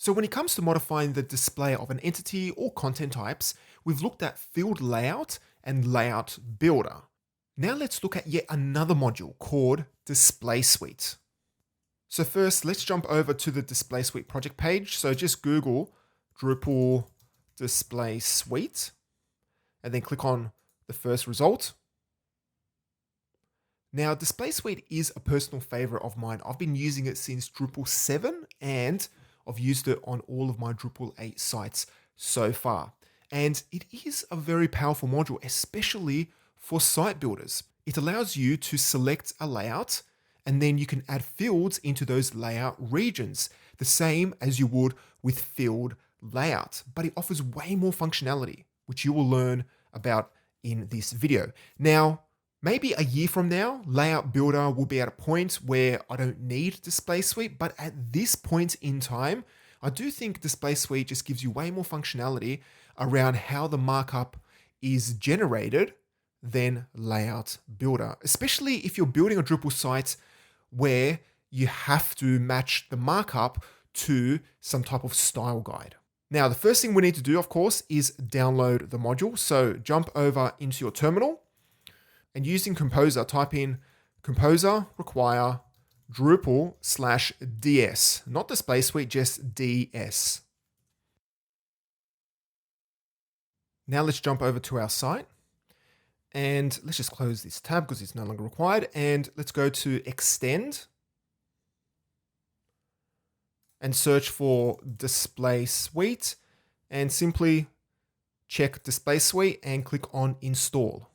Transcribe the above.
So when it comes to modifying the display of an entity or content types, we've looked at field layout and layout builder. Now let's look at yet another module called Display Suite. So first, let's jump over to the Display Suite project page. So just Google Drupal Display Suite and then click on the first result. Now, Display Suite is a personal favorite of mine. I've been using it since Drupal 7 and I've used it on all of my Drupal 8 sites so far. And it is a very powerful module, especially for site builders. It allows you to select a layout and then you can add fields into those layout regions, the same as you would with field layout, but it offers way more functionality, which you will learn about in this video. Now, maybe a year from now, Layout Builder will be at a point where I don't need Display Suite, but at this point in time, I do think Display Suite just gives you way more functionality around how the markup is generated than Layout Builder, especially if you're building a Drupal site where you have to match the markup to some type of style guide. Now, the first thing we need to do, of course, is download the module. So jump over into your terminal and using Composer, type in Composer require Drupal/DS, not Display Suite, just DS. Now let's jump over to our site and let's just close this tab because it's no longer required. And let's go to Extend and search for Display Suite and simply check Display Suite and click on Install.